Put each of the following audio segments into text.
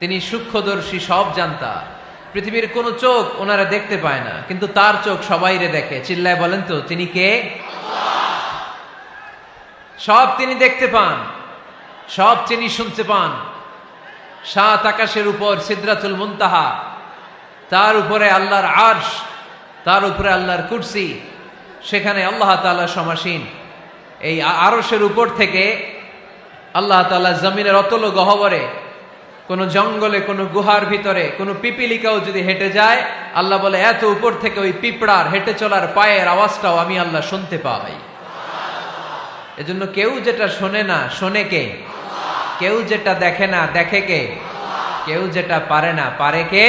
তিনি সূক্ষ্মদর্শী, সব জানতা। পৃথিবীর কোন চোখ ওনারা দেখতে পায় না, কিন্তু তার চোখ সবাইরে দেখে। চিল্লায় বলেন তো তিনি কে? সব তিনি দেখতে পান, সব তিনি শুনতে পান। সাত আকাশের উপর সিদরাতুল মুনতাহা, তার উপরে আল্লাহর আরশ, তার উপরে আল্লাহর কুরসি, সেখানে আল্লাহ তাআলা সমাসীন। এই আরশের উপর থেকে আল্লাহ তাআলা জমিনের অতল গহ্বরে, কোন জঙ্গলে, কোন গুহার ভিতরে কোন পিপিলিকাও যদি হেঁটে যায়, আল্লাহ বলে এত উপর থেকে ওই পিঁপড়ার হেঁটে চলার পায়ের আওয়াজটাও আমি আল্লাহ শুনতে পাই। এজন্য কেউ যেটা শোনে না, শোনে কে? কেউ যেটা দেখে না, দেখে কে? কেউ যেটা পারে না, পারে কে?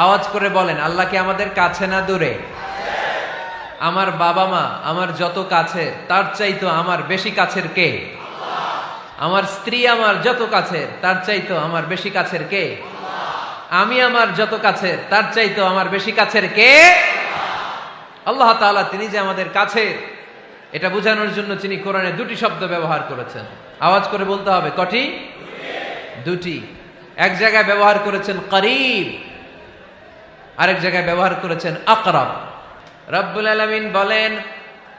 আওয়াজ করে বলেন, আল্লাহ কি আমাদের কাছে না দূরে? আমার বাবা মা আমার যত কাছে, তার চাইতো আমার বেশি কাছের কে? আমার স্ত্রী আমার যত কাছের, তার চাইতো আমার বেশি কাছের কে? আমি আমার যত কাছের, তার চাইতো আমার বেশি কাছের কে? আল্লাহ তাআলা তিনি যে আমাদের কাছে, এটা বোঝানোর জন্য তিনি কোরআনে দুটি শব্দ ব্যবহার করেছেন। আওয়াজ করে বলতে হবে, কটি? দুটি। এক জায়গায় ব্যবহার করেছেন করিব, আরেক জায়গায় ব্যবহার করেছেন আকরাব। রব্বুল আলামিন বলেন,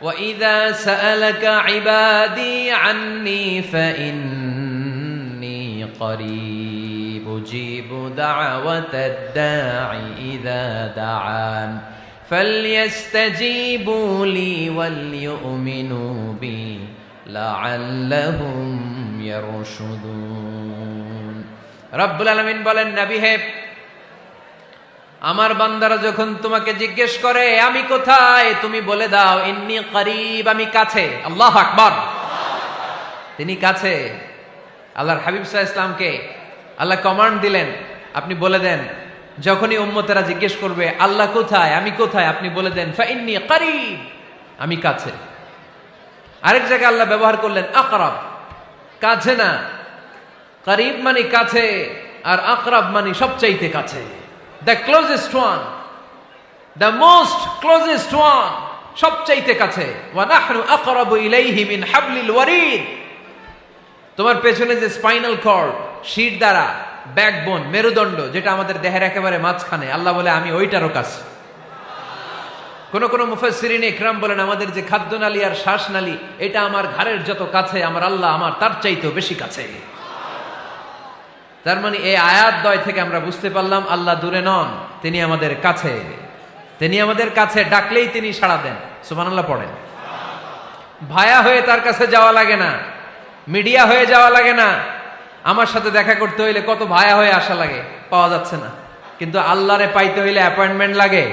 وَإِذَا سَأَلَكَ عِبَادِي عَنِّي فَإِنِّي قَرِيبٌ أُجِيبُ دَعْوَةَ الدَّاعِ إِذَا دَعَانِ فَلْيَسْتَجِيبُوا لِي وَلْيُؤْمِنُوا بِي لَعَلَّهُمْ يَرْشُدُونَ। রব্বুল আলামিন বলেন, নবী হে, আমার বান্দারা যখন তোমাকে জিজ্ঞেস করে আমি কোথায়, তুমি বলে দাও ইন্নী করিব, আমি কাছে। আল্লাহু আকবার। তিনি কাছে। আল্লাহর হাবিব সাল্লাল্লাহু আলাইহি ওয়াসাল্লামকে আল্লাহ কমান্ড দিলেন, আপনি বলে দেন, যখনই উম্মতেরা জিজ্ঞেস করবে আল্লাহ কোথায়, আমি কোথায়, আপনি বলে দেন ফাইন্নী করিব, আমি কাছে। আরেক জায়গায় আল্লাহ ব্যবহার করলেন আকরাব, কাছে না। করিব মানে কাছে, আর আকরাব মানে সবচাইতে কাছে। The closest one, the most closest one, সবচাইতে কাছে। ওয়া নাহনু আকরাবু ইলাইহি মিন হাবলিল ওয়ারিদ। তোমার পেছনে যে স্পাইনাল কর্ড, শির দ্বারা, ব্যাকবোন, মেরুদণ্ড, যেটা আমাদের দেহের একেবারে মাঝখানে, আল্লাহ বলে আমি ওইটারও কাছে। কোন কোন মুফাসসিরিন ইকরাম বলেন, আমাদের যে খাদ্যনালী আর শ্বাসনালী, এটা আমার ঘাড়ের যত কাছে, আমার আল্লাহ আমার তার চাইতেও বেশি কাছে। তার মানে এই আয়াত দ্বয় থেকে আমরা বুঝতে পারলাম আল্লাহ দূরে নন, তিনি আমাদের কাছে। তিনি আমাদের কাছে, ডাকলেই তিনি সাড়া দেন। সুবহানাল্লাহ পড়েন। ভায়া হয়ে তার কাছে যাওয়া লাগে না, মিডিয়া হয়ে যাওয়া লাগে না। আমার সাথে দেখা করতে হইলে কত ভায়া হয়ে আসা লাগে, পাওয়া যাচ্ছে না। কিন্তু আল্লাহরে পাইতে হইলে অ্যাপয়েন্টমেন্ট লাগে।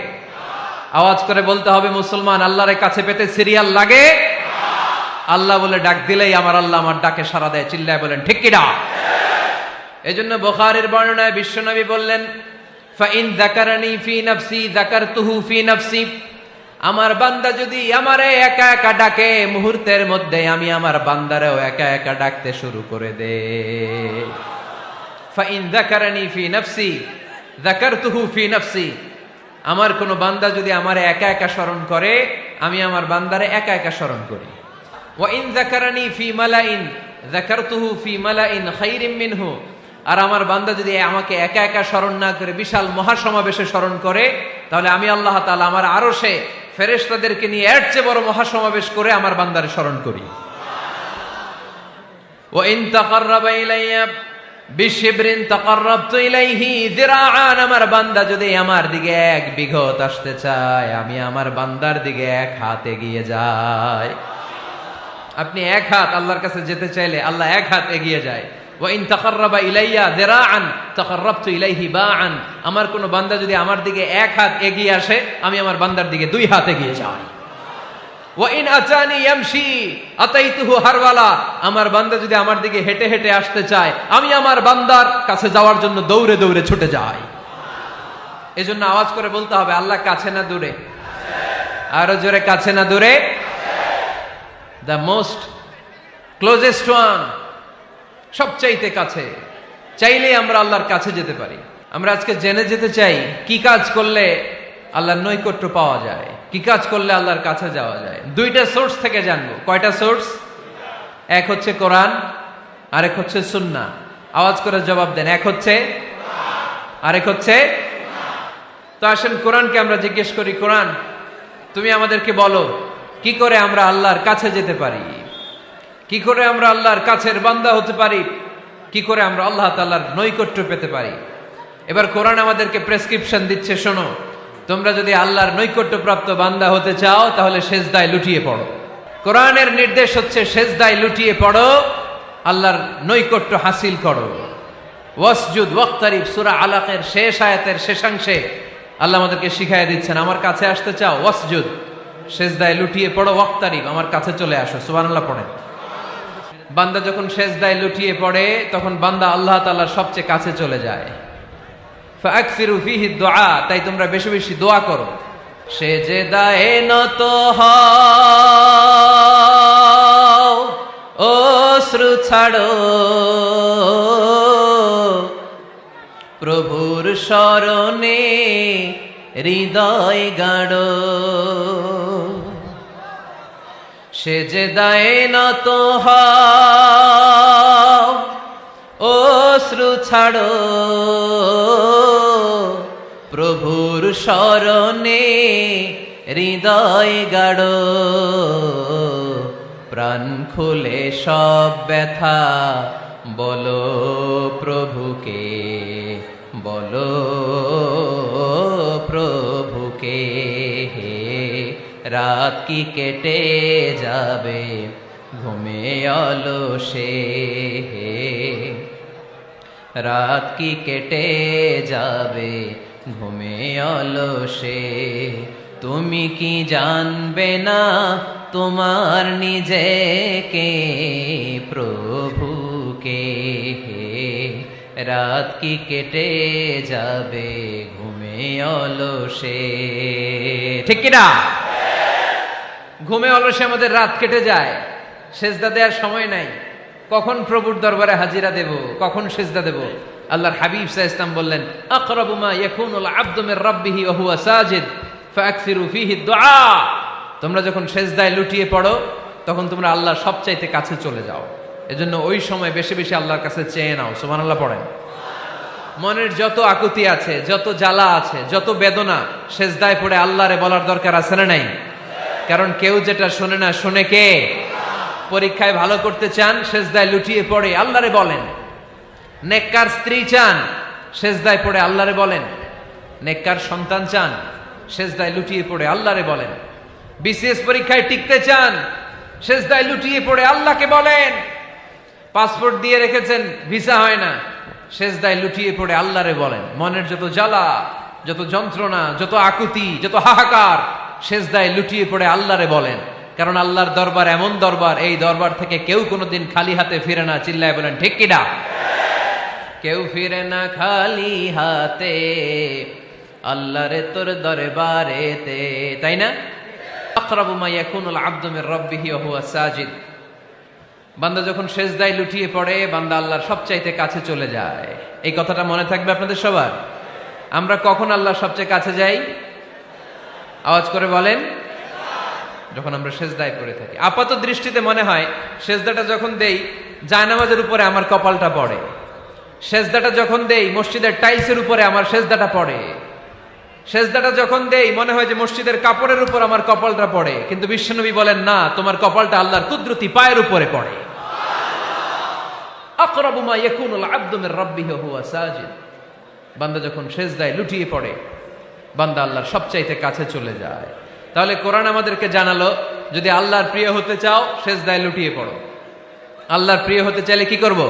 আওয়াজ করে বলতে হবে মুসলমান, আল্লাহরে কাছে পেতে সিরিয়াল লাগে। আল্লাহ বলে ডাক দিলেই আমার আল্লাহ আমার ডাকে সাড়া দেয়। চিল্লায় বলেন ঠিক কি না? এজন্য বুখারীর বর্ণনায় বিশ্বনবী বললেন, ফাইন যাকারানি ফি নাফসি যাকারতুহু ফি নাফসি। আমার বান্দা যদি আমারে একা একা ডাকে, মুহূর্তের মধ্যে আমি আমার বান্দারেও একা একা ডাকতে শুরু করে দে। ফাইন যাকারানি ফি নাফসি যাকারতুহু ফি নাফসি। আমার কোন বান্দা যদি আমারে একা একা স্মরণ করে, আমি আমার বান্দারে একা একা স্মরণ করি। ওয়া ইন যাকারানি ফি মালাইন যাকারতুহু ফি মালাইন খায়রিম মিনহু। আর আমার বান্দা যদি আমাকে একা একা স্মরণ না করে বিশাল মহাসমাবেশে স্মরণ করে, তাহলে আমি আল্লাহ তাআলা আমার আরশে ফেরেশতাদেরকে নিয়ে এর চেয়ে বড় মহাসমাবেশ করে আমার বান্দারে স্মরণ করি। ওয়া ইন তাকাররাবা ইলাইয়া বিশিবরিন তাকাররাবতু ইলাইহি যিরাআন। আমার বান্দা যদি আমার দিকে এক বিঘত আসতে চায়, আমি আমার বান্দার দিকে এক হাত এগিয়ে যাই। আপনি এক হাত আল্লাহর কাছে যেতে চাইলে আল্লাহ এক হাত এগিয়ে যায়। ওয়া ইন তাকাররাবা ইলাইয়া যিরাআন তাকাররাবতু ইলাইহি বাআন। আমার কোন বান্দা যদি আমার দিকে এক হাত এগিয়ে আসে, আমি আমার বান্দার দিকে দুই হাত এগিয়ে যাই। ওয়া ইন আতানি ইয়ামশি আতাইতুহু হারওয়ালা। আমার বান্দা যদি আমার দিকে হেঁটে হেঁটে আসতে চায়, আমি আমার বান্দার কাছে যাওয়ার জন্য দৌড়ে দৌড়ে ছুটে যাই। এজন্য আওয়াজ করে বলতে হবে, আল্লাহ কাছে না দূরে? আরো জোরে, কাছে না দূরে? দ্য মোস্ট ক্লোজেস্ট ওয়ান, সবচাইতে কাছে। চাইলেই আমরা আল্লাহর কাছে যেতে পারি। আমরা আজকে জেনে যেতে চাই কি কাজ করলে আল্লাহর নৈকট্য পাওয়া যায়, কি কাজ করলে আল্লাহর কাছে যাওয়া যায়। দুইটা সোর্স থেকে জানবো। কয়টা সোর্স? এক হচ্ছে কোরআন, আরেক হচ্ছে সুন্নাহ। আওয়াজ করে জবাব দেন। এক হচ্ছে, আরেক হচ্ছে। তো আসেন কোরআনকে আমরা জিজ্ঞেস করি, কোরআন তুমি আমাদেরকে বলো কি করে আমরা আল্লাহর কাছে যেতে পারি, কি করে আমরা আল্লাহর কাছের বান্দা হতে পারি, কি করে আমরা আল্লাহ তাআলার নৈকট্য পেতে পারি। এবার কোরআন আমাদেরকে প্রেসক্রিপশন দিচ্ছে, শোনো, তোমরা যদি আল্লাহর নৈকট্যপ্রাপ্ত বান্দা হতে চাও তাহলে সেজদায় লুটিয়ে পড়ো। কোরআনের নির্দেশ হচ্ছে সেজদায় লুটিয়ে পড়ো, আল্লাহর নৈকট্য হাসিল করো। ওয়াসজুদ ওয়াক্তারিব, সূরা আলাকের শেষ আয়াতের শেষাংশে আল্লাহ আমাদেরকে শিখাইয়া দিচ্ছেন, আমার কাছে আসতে চাও, ওয়াসজুদ, সেজদায় লুটিয়ে পড়ো, ওয়াক্তারিব, আমার কাছে চলে আসো। সুবহানাল্লাহ পড়েন। বান্দা যখন সেজদায় লুটিয়ে পড়ে তখন বান্দা আল্লাহ তাআলার সবচেয়ে কাছে চলে যায়। ফাকসিরু ফিহি দুআ, তাই তোমরা বেশি বেশি দোয়া করো। সেজদায়ে নত হও, অশ্রু ছাড়ো, প্রভুর শরণে হৃদয় গাড়ো। সেজদায়ে নত হও, অশ্রু ছাড়ো, প্রভুর শরণে হৃদয় গাড়ো। প্রাণ খুলে সব ব্যথা বলো প্রভুকে, বলো প্রভুকে। রাত কি কেটে যাবে ঘুমে অলসে, রাত কি কেটে যাবে ঘুমে অলসে। তুমি কি জানবে না তোমার নিজেকে, প্রভুকে। রাত কি কেটে যাবে ঘুমে অলসে। ঠিক কিনা? ঘুমে অলসে আমাদের রাত কেটে যায়, সেজদা দেওয়ার সময় নাই। কখন প্রভুর দরবারে হাজিরা দেব, কখন সেজদা দেব? আল্লাহর হাবিব সাল্লাল্লাহু আলাইহি ওয়াসাল্লাম বললেন, আকরাবু মা ইয়াকুনুল আবদু মির রাব্বিহি ওয়া হুয়া সাজিদ ফাকসিরু ফিহি দুআ। তোমরা যখন সেজদায় লুটিয়ে পড়ো তখন তোমরা আল্লাহর সবচাইতে কাছে চলে যাও। এজন্য ওই সময় বেশি বেশি আল্লাহর কাছে চেয়ে নাও। সুবহানাল্লাহ পড়েন। মনের যত আকুতি আছে, যত জ্বালা আছে, যত বেদনা, সেজদায় পড়ে আল্লাহরে বলার দরকার আছে না নাই? কারণ কেউ যেটা শোনে না, শোনে কে? পরীক্ষায় ভালো করতে চান, সেজদায় লুটিয়ে পড়ে আল্লাহরে বলেন। নেককার স্ত্রী চান, সেজদায় পড়ে আল্লাহরে বলেন। নেককার সন্তান চান, সেজদায় লুটিয়ে পড়ে আল্লাহরে বলেন। বিসিএস পরীক্ষায় টিকতে চান, সেজদায় লুটিয়ে পড়ে আল্লাহকে বলেন। পাসপোর্ট দিয়ে রেখেছেন, ভিসা হয় না, সেজদায় লুটিয়ে পড়ে আল্লাহরে বলেন। মনের যত জ্বালা, যত যন্ত্রণা, যত আকুতি, যত হাহাকার, সেজদায় লুটিয়ে পড়ে আল্লাহরে বলেন। কারণ আল্লাহর দরবার এমন দরবার, এই দরবার থেকে কেউ কোনোদিন খালি হাতে ফিরে না। চিল্লায় বলেন ঠিক কিনা? কেউ ফিরে না খালি হাতে আল্লাহরে তোর দরবারেতে, তাই না? আকরাবু মা ইয়াকুনুল আবদু মির রাব্বিহি ওয়া হুয়া সাজিদ। বান্দা যখন সেজদায় লুটিয়ে পড়ে, বান্দা আল্লাহর সবচাইতে কাছে চলে যায়। এই কথাটা মনে থাকবে আপনাদের সবার। আমরা কখন আল্লাহর সবচেয়ে কাছে যাই? আওয়াজ করে বলেন। যখন আমরা সেজদায় পড়ে থাকি। আপাত দৃষ্টিতে মনে হয় সেজদাটা যখন দেই জায়নামাজের উপরে আমার কপালটা পড়ে, সেজদাটা যখন দেই মসজিদের টাইলসের উপরে আমার সেজদাটা পড়ে, সেজদাটা যখন দেই মনে হয় যে মসজিদের কাপড়ের উপর আমার কপালটা পড়ে। কিন্তু বিশ্বনবী বলেন, না, তোমার কপালটা আল্লাহর কুদরতি পায়ের উপরে পড়ে। আকরাবু মা ইয়াকুনুল আবদু মির রাব্বিহি ওয়া হুয়া সাজিদ। বান্দা যখন সেজদায় লুটিয়ে পড়ে, বান্দা আল্লাহর সবচাইতে কাছে চলে যায়। তাহলে কোরআন আমাদেরকে জানালো, যদি আল্লাহর প্রিয় হতে চাও সেজদায় লুটিয়ে পড়ো। আল্লাহর প্রিয় হতে চাইলে কি করব?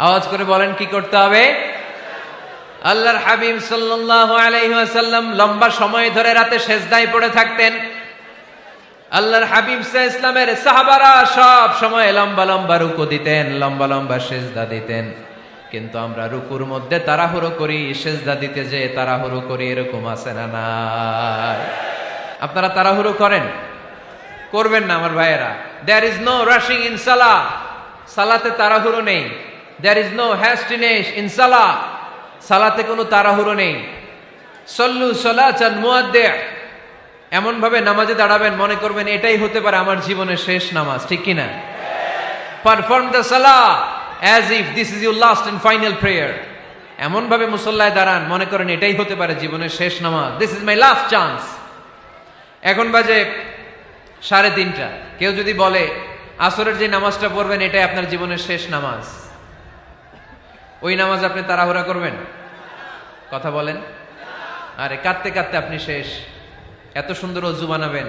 আওয়াজ করে বলেন, কি করতে হবে? আল্লাহর হাবিব সাল্লাল্লাহু আলাইহি ওয়াসাল্লাম লম্বা সময় ধরে রাতে সেজদায় পড়ে থাকতেন। আল্লাহর হাবিব সাল্লাল্লাহু আলাইহি ওয়াসাল্লামের সাহাবারা সব সময় লম্বা লম্বা রুকু দিতেন, লম্বা লম্বা সেজদা দিতেন। কিন্তু আমরা রুকুর মধ্যে তাড়াহুড়ো করি, সেজদা দিতে যে তাড়াহুড়ো করি, এরকম আছে না নাই? আপনারা তাড়াহুড়ো করেন? করবেন না আমার ভাইয়েরা। There is no rushing in সালাহ। সালাতে তাড়াহুড়ো নেই। There is no hastiness in সালাহ। সালাতে কোনো তাড়াহুড়ো নেই। সল্লু সালাতান মুআদ্দি'। এমন ভাবে নামাজে দাঁড়াবেন মনে করবেন এটাই হতে পারে আমার জীবনের শেষ নামাজ, ঠিক কিনা? পারফর্ম দ্য সালাহ as if this is your last and final prayer. এমন ভাবে মুসল্লায় দাঁড়ান মনে করেন এটাই হতে পারে জীবনের শেষ নামাজ, this is my last chance. এখন বাজে 3:30। কেউ যদি বলে আসরের যে নামাজটা পড়বেন এটাই আপনার জীবনের শেষ নামাজ, ওই নামাজ আপনি তাড়াহুড়া করবেন? কথা বলেন। আরে কাঁদতে কাঁদতে আপনি শেষ। এত সুন্দর অজু বানাবেন,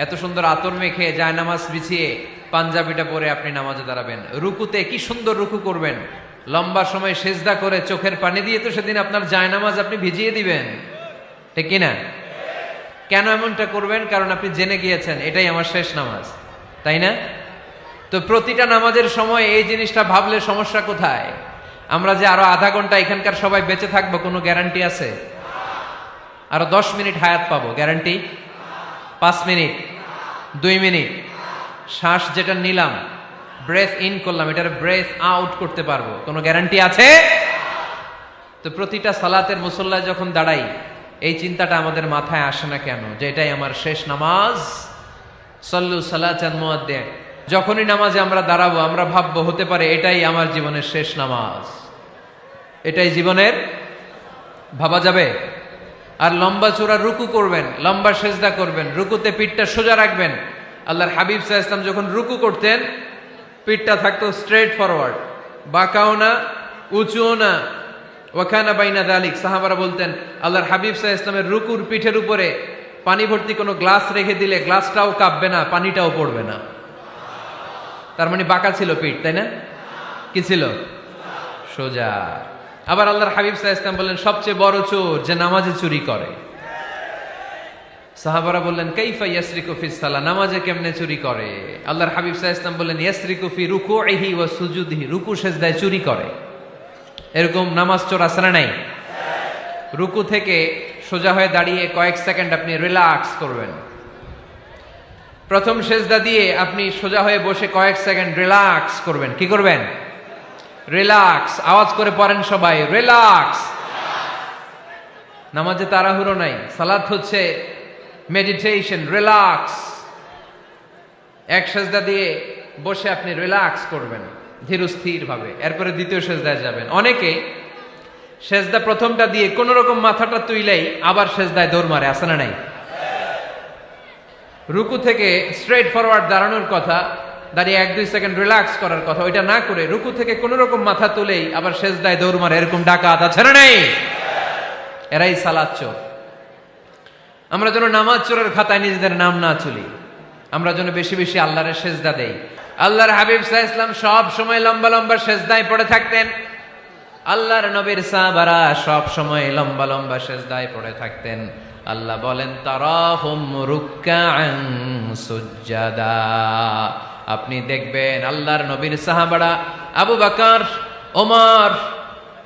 এত সুন্দর আতর মেখে যায় নামাজ বিছিয়ে পাঞ্জাবিটা পরে আপনি নামাজে দাঁড়াবেন, রুকুতে কি সুন্দর রুকু করবেন, লম্বা সময় সেজদা করে চোখের পানি দিয়ে তো সেদিন আপনার যায় নামাজ আপনি ভিজিয়ে দিবেন, ঠিক কিনা? কেন এমনটা করবেন? কারণ আপনি জেনে গিয়েছেন এটাই আমার শেষ নামাজ, তাই না? তো প্রতিটা নামাজের সময় এই জিনিসটা ভাবলে সমস্যা কোথায়? আমরা যে আরো আধা ঘন্টা এখানকার সবাই বেঁচে থাকবো কোনো গ্যারান্টি আছে? আরো 10 মিনিট হায়াত পাবো, গ্যারান্টি? 5 মিনিট, 2 মিনিট, শ্বাস যেটা নিলাম, ব্রেথ ইন করলাম, এটার ব্রেথ আউট করতে পারবো, কোনো গ্যারান্টি আছে? তো প্রতিটা সালাতের মুসল্লায় যখন দাঁড়াই এই চিন্তাটা আমাদের মাথায় আসে না কেন যে এটাই আমার শেষ নামাজ? সল্লু সালাতান মুআদ্দিন। যখনই নামাজে আমরা দাঁড়াবো আমরা ভাববো হতে পারে এটাই আমার জীবনের শেষ নামাজ, এটাই জীবনের, ভাবা যাবে? আর লম্বা চূড়া রুকু করবেন, লম্বা সেজদা করবেন, রুকুতে পিঠটা সোজা রাখবেন। আল্লাহর হাবিব সাল্লাল্লাহু আলাইহি ওয়াসাল্লাম যখন রুকু করতেন পিঠটা থাকতো স্ট্রেট ফরওয়ার্ড, বাঁকাও না উঁচুও না, ওয়াকানা বাইনা যালিক। সাহাবারা বলতেন আল্লাহর হাবিব সাল্লাল্লাহু আলাইহি ওয়াসাল্লামের রুকুর পিঠের উপরে পানি ভর্তি কোনো গ্লাস রেখে দিলে গ্লাসটাও কাঁপবে না, পানিটাও পড়বে না। তার মানে বাঁকা ছিল পিঠ, তাই না? কি ছিল? সোজা। আবার আল্লাহর হাবিব সাল্লাল্লাহু আলাইহি ওয়াসাল্লাম বললেন সবচেয়ে বড় চোর যে নামাজে চুরি করে। সাহাবারা বললেন কাইফা ইয়াসরিকু ফিস সালাহ, নামাজে কেমনে চুরি করে? আল্লাহর হাবিব সাল্লাল্লাহু আলাইহি ওয়াসাল্লাম বললেন ইয়াসরিকু ফি রুকুইহি ওয়া সুজুদিহি, রুকু সেজদায় চুরি করে। এরকম নামাজ চোর আছে না নাই? রুকু থেকে সোজা হয়ে দাঁড়িয়ে কয়েক সেকেন্ড আপনি রিল্যাক্স করবেন। প্রথম সেজদা দিয়ে আপনি সোজা হয়ে বসে কয়েক সেকেন্ড রিল্যাক্স করবেন। কি করবেন? রিল্যাক্স। আওয়াজ করে পড়েন সবাই, রিল্যাক্স। নামাজে তাড়াহুড়ো নাই, সালাত হচ্ছে মেডিটেশন, রিল্যাক্স। এক সেজদা দিয়ে বসে আপনি রিল্যাক্স করবেন ধীরস্থির ভাবে, এরপরে দ্বিতীয় সেজদায় যাবেন। অনেকে সেজদা প্রথমটা দিয়ে কোন রকম মাথাটা তুইলেই আবার সেজদায় দৌড় মারে, আছে না নাই? রুকু থেকে স্ট্রেট ফরওয়ার্ড দাঁড়ানোর কথা, দাঁড়িয়ে 1-2 সেকেন্ড রিল্যাক্স করার কথা, ওইটা না করে রুকু থেকে কোন রকম মাথা তুলেই আবার সেজদায় দৌড় মারে, এরকম ডাকাত আছে না নাই? এরাই সালাত চোর। আমরা যেন নামাজ চোরের খাতায় নিজেদের নাম না তুলি, আমরা যেন বেশি বেশি আল্লাহর সেজদা দেই। আল্লাহর হাবিব সাল্লাল্লাহু আলাইহি ওয়াসাল্লাম সব সময় লম্বা লম্বা সেজদায় পড়ে থাকতেন। আল্লাহর নবীর সাহাবারা সব সময় লম্বা লম্বা সেজদায় পড়ে থাকতেন। আল্লাহ বলেন তারাহুম রুকআন সুজদা। আপনি দেখবেন আল্লাহর নবীর সাহাবারা আবু বকর, ওমর,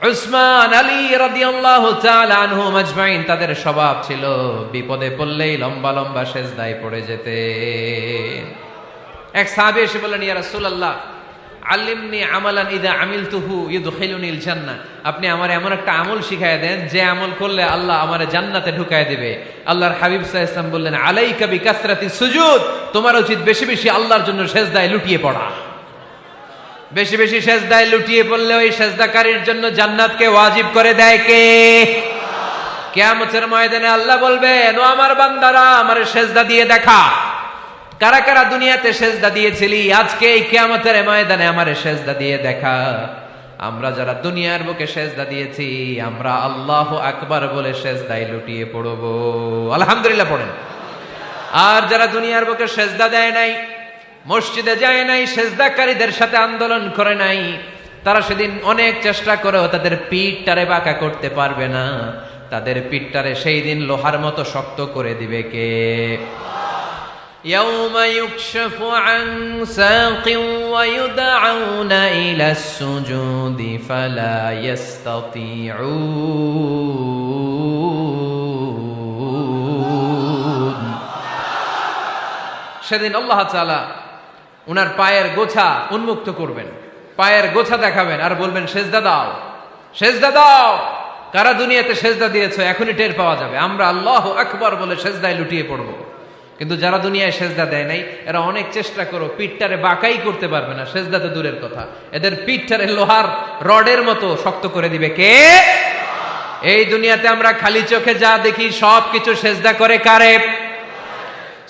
উসমান, আলী রাদিয়াল্লাহু তাআলা আনহুম আজমাইন, তাদের স্বভাব ছিল বিপদে পড়লেই লম্বা লম্বা সেজদায় পড়ে যেতেন। এক সাহাবী এসে বললেন ইয়া রাসূলুল্লাহ আল্লিমনি আমালান ইযা আমিলতুহু ইউদখিলুনিল জান্নাহ, আপনি আমার এমন একটা আমল শিখায় দেন যে আমল করলে আল্লাহ আমারে জান্নাতে ঢুকায় দিবে। আল্লাহর হাবিব সাল্লাল্লাহু আলাইহি ওয়াসাল্লাম বললেন আলাইকা বিকাসরাতিস সুজুদ, তোমার উচিত বেশি বেশি আল্লাহর জন্য সেজদায় লুটিয়ে পড়া। বেশি বেশি সেজদায় লুটিয়ে পড়লে ওই সেজদাকারীর জন্য জান্নাতকে ওয়াজিব করে দেয় কে? কিয়ামতের ময়দানে আল্লাহ বলবেন ও আমার বান্দারা আমারে সেজদা দিয়ে দেখা, কারা কারা দুনিয়াতে সেজদা দিয়েছিলি, আজকে এই কিয়ামতের ময়দানে আমারে সেজদা দিয়ে দেখা। আমরা যারা দুনিয়ার বুকে সেজদা দিয়েছি আমরা আল্লাহু আকবার বলে সেজদায় লুটিয়ে পড়ব, আলহামদুলিল্লাহ পড়েন। আর যারা দুনিয়ার বুকে সেজদা দেয় নাই, মসজিদে যায় নাই, সেজদাকারীদের সাথে আন্দোলন করে নাই, তারা সেদিন অনেক চেষ্টা করেও তাদের পিঠটারে বাঁকা করতে পারবে না। তাদের পিঠটারে সেই দিন লোহার মতো শক্ত করে দিবে কে? يوم يكشف عن ساق ويدعون إلى السجود فلا يستطيعون। সেদিন আল্লাহ তাআলা উনার পায়ের গোছা উন্মুক্ত করবেন, পায়ের গোছা দেখাবেন আর বলবেন সেজদা দাও, সেজদা দাও। কারা দুনিয়াতে সেজদা দিয়েছো এখনই টের পাওয়া যাবে। আমরা আল্লাহু আকবার বলে সেজদায় লুটিয়ে পড়ব। কিন্তু যারা দুনিয়ায় সেজদা দেয় নাই এরা অনেক চেষ্টা করো পিঠটারে বাঁকাই করতে পারবে না, সেজদা তো দূরের কথা, এদের পিঠটারে লোহার রডের মতো শক্ত করে দিবে কে? এই দুনিয়াতে আমরা খালি চোখে যা দেখি সব কিছু সেজদা করে কারে?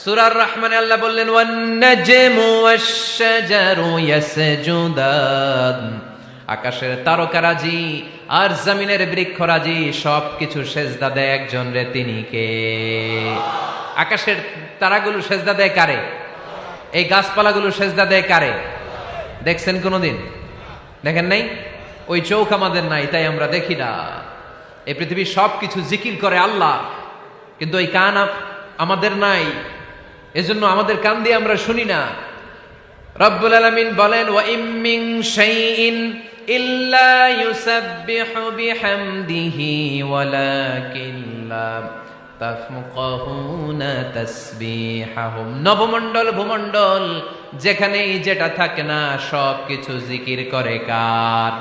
সূরার রহমানে আল্লাহ বললেন ওয়ান নাজমু ওয়াশ-শাজারু ইয়াসজুদান, আকাশের তারকারাজি আর জমিনের বৃক্ষরাজি সব কিছু সেজদা দেয় একজন রে, তিনি কে? আকাশের তারাগুলো সেজদা দেয় কারে? এই গাছপালাগুলো সেজদা দেয় কারে? দেখছেন কোনোদিন? দেখেন নাই? ওই চোখ আমাদের নাই, তাই আমরা দেখি না। এই পৃথিবীর সব কিছু জিকির করে আল্লাহ, কিন্তু ওই কান আমাদের নাই, এজন্য আমাদের কান দিয়ে আমরা শুনি না। রব্বুল আলামিন বলেন ওয়া ইম মিন শাইইন ইল্লা ইউসাব্বিহু বিহামদিহি ওয়ালাকিন লা তাফকাহুনা তাসবিহাহুম। নবমণ্ডল ভূমণ্ডল যেখানেই যেটা থাকে না সব কিছু জিকির করে কার?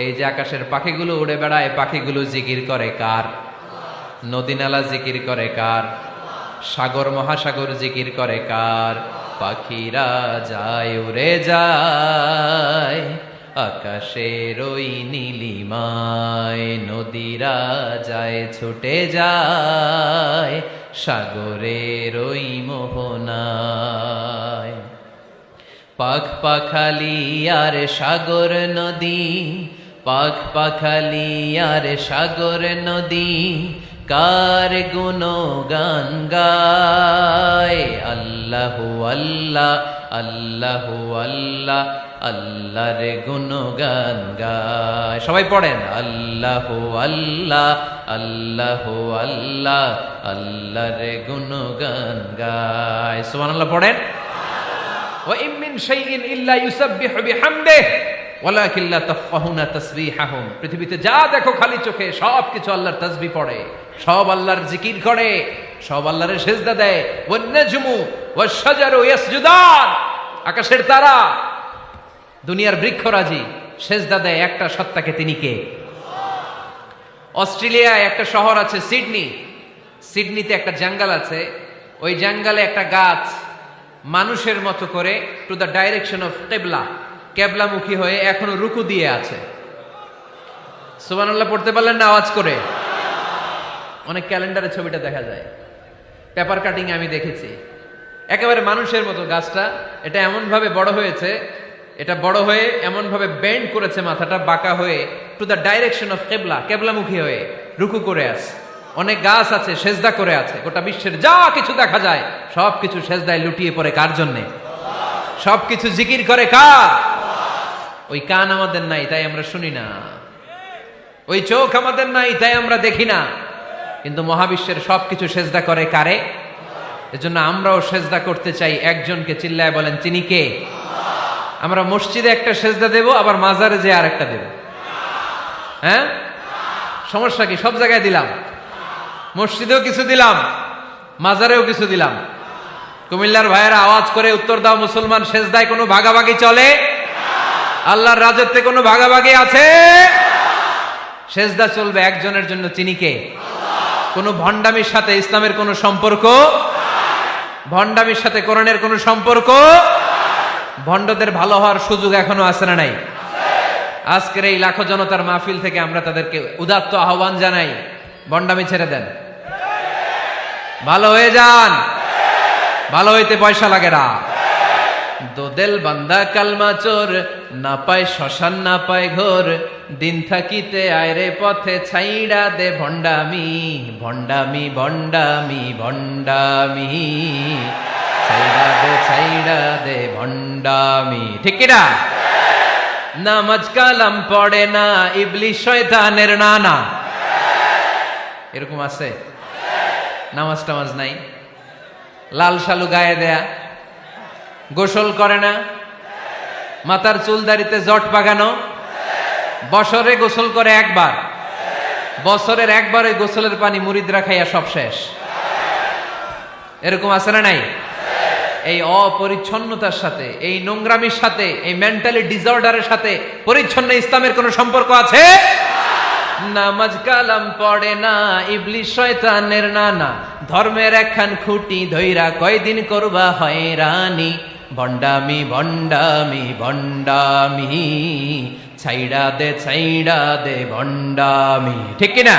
এই যে আকাশের পাখিগুলো উড়ে বেড়ায়, পাখিগুলো জিকির করে কার? নদী নালা জিকির করে কার? সাগর মহাসাগর জিকির করে কার? পাখিরা যায় উড়ে যায় আকাশের ওই নীলিমায়, নদীরা যায় ছুটে যায় সাগরের ওই মোহনায়। পাখ পাখালি আর সাগর নদী, পাখ পাখালি আর সাগর নদী কার গুণগান গায়? আল্লাহু আল্লাহ আল্লাহু আল্লাহ আল্লাহর গুণগান গায়। সবাই পড়েন আল্লাহু আল্লাহ আল্লাহু আল্লাহ আল্লাহর গুণগান গায়। সুবহানাল্লাহ পড়েন। ওয়া ইম মিন শাইইন ইল্লা ইউসাব্বিহু বিহামদিহি ওয়ালাকিন লা তাফকাহুনা তাসবিহাহুম। পৃথিবীতে যা দেখো খালি চোখে সব কিছু আল্লাহর তাসবিহ পড়ে, সব আল্লাহর জিকির করে, সব আল্লাহর সেজদা দেয়। ওয়ান নাজমু ওয়াশ-শাজারু ইয়াসজুদান, আকাশের তারা দুনিয়ার বৃক্ষরাজি সেজদা দেয় একটা সত্তাকে, তিনি কে? অস্ট্রেলিয়ায় একটা শহর আছে সিডনি, সিডনিতে একটা জঙ্গল আছে, ওই জঙ্গলে একটা গাছ মানুষের মতো করে টু দ্য ডাইরেকশন অফ কিবলা, কেবলামুখী হয়ে এখনো রুকু দিয়ে আছে। সুবহানাল্লাহ পড়তে পারলেন না আওয়াজ করে? অনেক ক্যালেন্ডারে ছবিটা দেখা যায়, পেপার কাটিং আমি দেখেছি। একেবারে মানুষের মতো গাছটা, এটা এমন ভাবে বড় হয়েছে, এটা বড় হয়ে এমন ভাবে বেন্ড করেছে, মাথাটা বাঁকা হয়ে টু দ্য ডাইরেকশন অফ কিবলা, কেবলামুখী হয়ে রুকু করে আছে। অনেক গাছ আছে সেজদা করে আছে। গোটা বিশ্বের যা কিছু দেখা যায় সব কিছু সেজদায় লুটিয়ে পড়ে কার জন্যে? সব কিছু জিকির করে কার? ওই কান আমাদের নাই, তাই আমরা শুনি না। ওই চোখ আমাদের নাই, তাই আমরা দেখি না। কিন্তু মহাবিশ্বের সবকিছু সেজদা করে কারে? এজন্য আমরাও সেজদা করতে চাই একজনকে। চিল্লায় বলেন তিনি কে? আমরা মসজিদে একটা সেজদা দেব, আবার মাজারে যে আরেকটা দেব। হ্যাঁ, সমস্যা কি? সব জায়গায় দিলাম, মসজিদেও কিছু দিলাম, মাজারেও কিছু দিলাম। কুমিল্লার ভাইয়েরা আওয়াজ করে উত্তর দাও, মুসলমান সেজদায় কোনো ভাগাভাগি চলে? আল্লাহর রাজত্বে কোনো ভাগাভাগি আছে? সেজদা চলবে একজনের জন্য, তিনি কে? কোনো ভণ্ডামির সাথে ইসলামের কোনো সম্পর্ক, ভণ্ডামির সাথে কোরআনের কোনো সম্পর্ক। ভণ্ডদের ভালো হওয়ার সুযোগ এখনো আছে না নাই? আজকের এই লাখো জনতার মাহফিল থেকে আমরা তাদেরকে উদাত্ত আহ্বান জানাই, ভণ্ডামি ছেড়ে দেন, ভালো হয়ে যান। ভালো হইতে পয়সা লাগে না। দোদেল বান্দা কালমা চোর, না পায় শ্মশান না পায় ঘোর, দিন থাকিতে আয়রে পথে ছাইড়া দে ভণ্ডামি, ভণ্ডামি ভণ্ডামি ভণ্ডামি, ছাইড়া দে ভণ্ডামি। ঠিক কিনা? নামাজ কালাম পড়ে না, ইবলিশ শয়তানের নানা। এরকম আছে? নামাজ টামাজ নাই, লাল শালু গায়ে দেয়া, গোসল করে না, মাথার চুল দাড়িতে জট পাকানো, বছরে গোসল করে একবার, বছরের একবার ওই গোসলের পানি মুরিদরা খাইয়া সব শেষ। এরকম আছে না নাই? এই অপরিচ্ছন্নতার সাথে, এই নোংরামির সাথে, এই মেন্টালি ডিসঅর্ডারের সাথে পরিচ্ছন্ন ইসলামের কোন সম্পর্ক আছে? নামাজ কালাম পড়ে না, ইবলিস শয়তানের নানা, ধর্মের একখান খুঁটি ধইরা কয়দিন করবা হয়রানি, ভণ্ডামি ভণ্ডামি ভণ্ডামি, ছাইড়া দে ভণ্ডামি। ঠিক কিনা?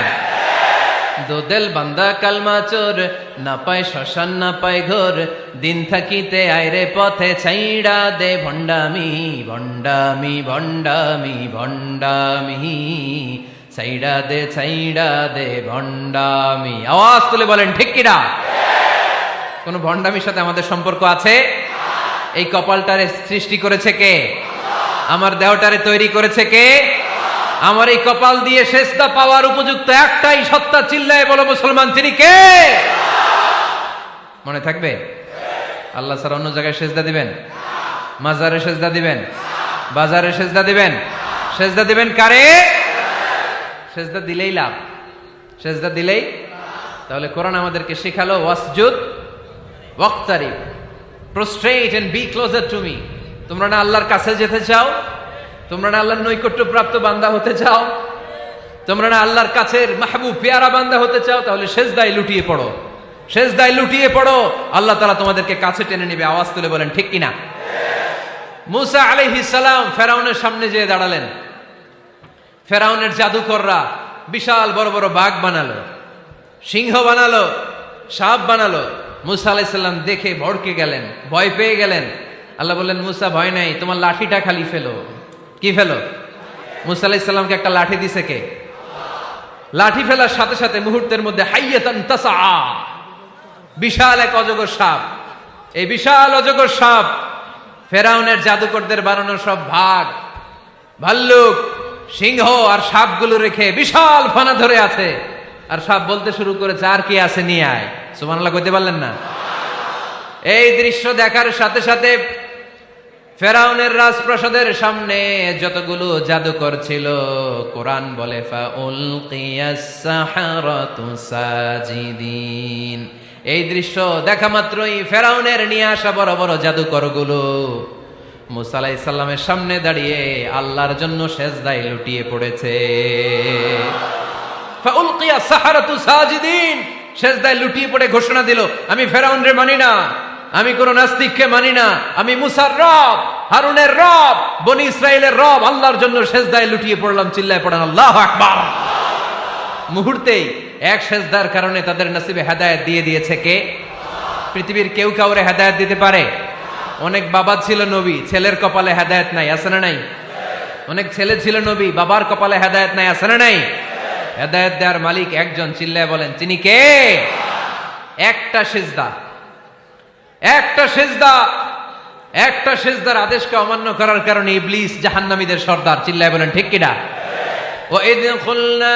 দোদেল বান্দা কালমা চোর, না পায় শ্মশান না পায় ঘোর, দিন থাকিতে আইরে পথে ছাইড়া দে ভণ্ডামি ভণ্ডামি ভণ্ডামি ভণ্ডামি, ছাইড়া দে ভণ্ডামি। আওয়াজ তুলে বলেন ঠিক কিনা? কোন ভণ্ডামির সাথে আমাদের সম্পর্ক আছে? এই কপালটারে সৃষ্টি করেছে কে? আমার দেহটারে তৈরি করেছে কে? আমার এই কপাল দিয়ে সেজদা পাওয়ার উপযুক্ত একটাই সত্তা, চিল্লায় বলো মুসলমান, তিনি কে? মনে থাকবে? আল্লাহ ছাড়া অন্য জায়গায় সেজদা দিবেন? মাজারে সেজদা দিবেন? বাজারে সেজদা দিবেন? সেজদা দিবেন কারে? সেজদা দিলেই লাভ, সেজদা দিলেই। তাহলে কোরআন আমাদেরকে শেখালো ওয়াসজুদ ওয়াক্তারিব, prostrate and be closer to me. তোমরা না আল্লাহর কাছে যেতে চাও? তোমরা না আল্লাহর নৈকট্য প্রাপ্ত বান্দা হতে চাও? তোমরা না আল্লাহর কাছের মাহবুব পেয়ারা বান্দা হতে চাও? তাহলে সেজদায় লুটিয়ে পড়ো, সেজদায় লুটিয়ে পড়ো, আল্লাহ তাআলা তোমাদেরকে কাছে টেনে নেবে। আওয়াজ তুলে বলেন ঠিক কিনা? মুসা আলাইহিস সালাম ফেরাউনের সামনে যেয়ে দাঁড়ালেন। ফেরাউনের জাদুকররা বিশাল বড় বড় বাঘ বানালো, সিংহ বানালো, সাপ বানালো। মুসা আলাইহিস সালাম দেখে ভড়কে গেলেন, ভয় পেয়ে গেলেন। আল্লাহ বললেন, মুসা ভয় নাই, তোমার লাঠিটা খালি ফেলো। কি ফেলো? মুসা আলাইহিস সালামকে একটা লাঠি দিছে কে? লাঠি ফেলার সাথে সাথে মুহূর্তের মধ্যে হাইয়াতান তাসআ, বিশাল এক অজগর সাপ। এই বিশাল অজগর সাপ ফেরাউনের জাদুকরদের বানানো সব ভাগ, ভাল্লুক, সিংহ আর সাপগুলো রেখে বিশাল ফানা ধরে আছে। আর সাপ বলতে শুরু করেছে, আর কি আছে নিয়ে আয়। সুবহানাল্লাহ কইতে পারলেন না? এই দৃশ্য দেখার সাথে সাথে ফেরাউনের রাজপ্রাসাদের সামনে যতগুলো জাদুকর ছিল, কোরআন বলে ফাউলকিয়াস সাহারাতু সাজিদিন। এই দৃশ্য দেখা মাত্রই ফেরাউনের নিয়ে আসা বড় বড় জাদুকরগুলো মুসা আলাইহিস সালামের সামনে দাঁড়িয়ে আল্লাহর জন্য সেজদায় লুটিয়ে পড়েছে। ফাউলকিয়াস সাহারাতু সাজিদিন, সেজদায় লুটিয়ে পড়ে ঘোষণা দিল, আমি ফেরাউনরে মানি না, আমি কোন নাস্তিককে মানি না, আমি মুসার রব, হারুনের রব, বনি ইসরাইলের রব, আল্লাহর জন্য সেজদায় লুটিয়ে পড়লাম। চিল্লায় পড়েন আল্লাহু আকবার। মুহূর্তেই এক সেজদার কারণে তাদের নসিবে হেদায়েত দিয়ে দিয়েছে কে? পৃথিবীর কেউ কাউরে হেদায়েত দিতে পারে? অনেক বাবা ছিল নবী, ছেলের কপালে হেদায়েত নাই, আছে না নাই? অনেক ছেলে ছিল নবী, বাবার কপালে হেদায়েত নাই, আছে না নাই? হেদায়েত দেওয়ার মালিক একজন, চিল্লায় বলেন তিনি কে? একটা সিজদা, একটা সিজদা, একটা সিজদার আদেশকে অমান্য করার কারণে ইবলিস জাহান্নামীদের সর্দার। চিল্লায় বলেন ঠিক কিনা? ওয়া ইয কুলনা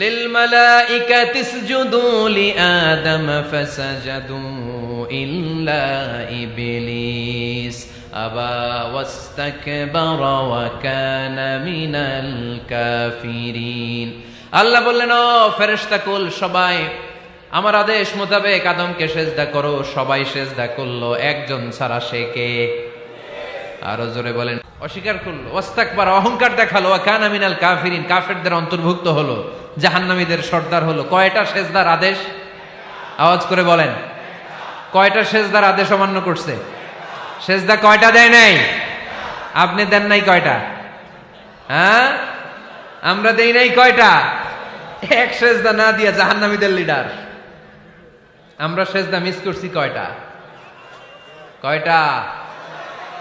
লিল মালাইকাতি ইসজুদু লিআদম ফাসাজাদু ইল্লা ইবলিস আবা ওয়াস্তাকবারা ওয়া কানা মিনাল কাফিরিন। আল্লাহ বললেন, ও ফেরেশতা কুল সবাই আমার আদেশ মোতাবেক আদমকে সেজদা করো। সবাই সেজদা করলো, একজন ছাড়া, সে কে? আরো জোরে বলেন। অস্বীকার করলো, ওয়াস্তাকবার, অহংকার দেখালো, ওয়া কানা মিনাল কাফিরিন, কাফেরদের অন্তর্ভুক্ত হলো, জাহান্নামীদের সর্দার হলো। কয়টা সেজদার আদেশ? আওয়াজ করে বলেন, কয়টা সেজদার আদেশ অমান্য করছে? সেজদা কয়টা দেয় নাই? আপনি দেন নাই কয়টা? হ্যাঁ, আমরা দেই নাই কয়টা? এক সেজদা না দিয়া জাহান্নামীদের লিডার। আমরা সেজদা মিস করছি কয়টা? কয়টা?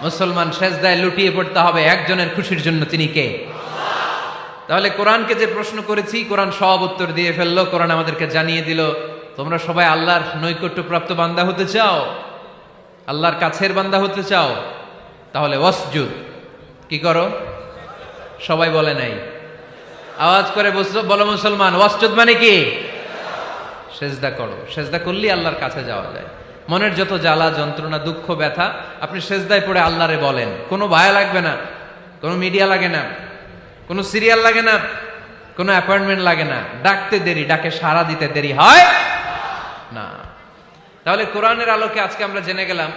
মুসলমান সেজদায় লুটিয়ে পড়তে হবে একজনের খুশির জন্য, তিনি কে? তাহলে কোরআনকে যে প্রশ্ন করেছি, কোরআন সব উত্তর দিয়ে ফেললো। কোরআন আমাদেরকে জানিয়ে দিল, তোমরা সবাই আল্লাহর নৈকট্যপ্রাপ্ত বান্দা হতে চাও, আল্লাহর কাছের বান্দা হতে চাও, তাহলে ওয়াসজুদ, কি করো? সবাই বলে নাই, আওয়াজ করে বলো মুসলমান, ওয়াসজুদ মানে কি? সেজদা করো। সেজদা করলেই আল্লাহর কাছে যাওয়া যায়। মনের যত জ্বালা যন্ত্রণা দুঃখ ব্যথা আপনি সেজদায় পড়ে আল্লাহরে বলেন। কোনো ভায়া লাগবে না, কোনো মিডিয়া লাগে না, কোনো সিরিয়াল লাগে না, কোনো অ্যাপয়েন্টমেন্ট লাগে না। ডাকতে দেরি, ডাকে সাড়া দিতে দেরি হয় না। তাহলে কোরআনের আলোকে আজকে আমরা জেনে গেলাম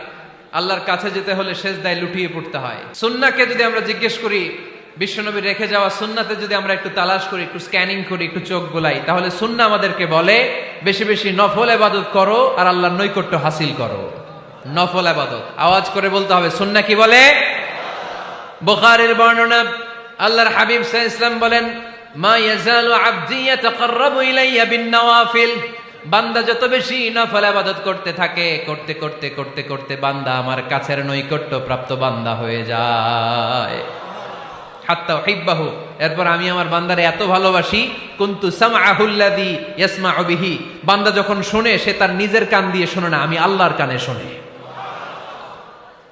আল্লাহর কাছে যেতে হলে সেজদায় লুটিয়ে পড়তে হয়। সুন্নাহকে যদি আমরা জিজ্ঞেস করি বিশ্বনবী রেখে যাওয়া সুন্নাতে যদি আমরা একটু তালাশ করি, একটু স্ক্যানিং করি, একটু চোখ গোলাই, তাহলে সুন্নাহ আমাদেরকে বলে বেশি বেশি নফল ইবাদত করো আর আল্লাহর নৈকট্য হাসিল করো। নফল ইবাদত আওয়াজ করে বলতে হবে। সুন্নাহ কি বলে? বুখারীর বর্ণনা, আল্লাহর হাবিব সাল্লাল্লাহু আলাইহি ওয়াসাল্লাম বলেন, মা ইয়াজালু আবদি ইয়াতাকাররাবু ইলাইয়া বিন-নওয়াফিল, বান্দা যত বেশি নফল ইবাদত করতে থাকে, করতে করতে করতে করতে বান্দা আমার কাছের নৈকট্য প্রাপ্ত বান্দা হয়ে যায়। হাত্তা উহিব্বাহু, এরপর আমি আমার বান্দারে এত ভালোবাসি, কুনতু সামআহুল্লাযী ইয়াসমাউ বিহি, বান্দা যখন শুনে সে তার নিজের কান দিয়ে শুনে না, আমি আল্লাহর কানে শুনে।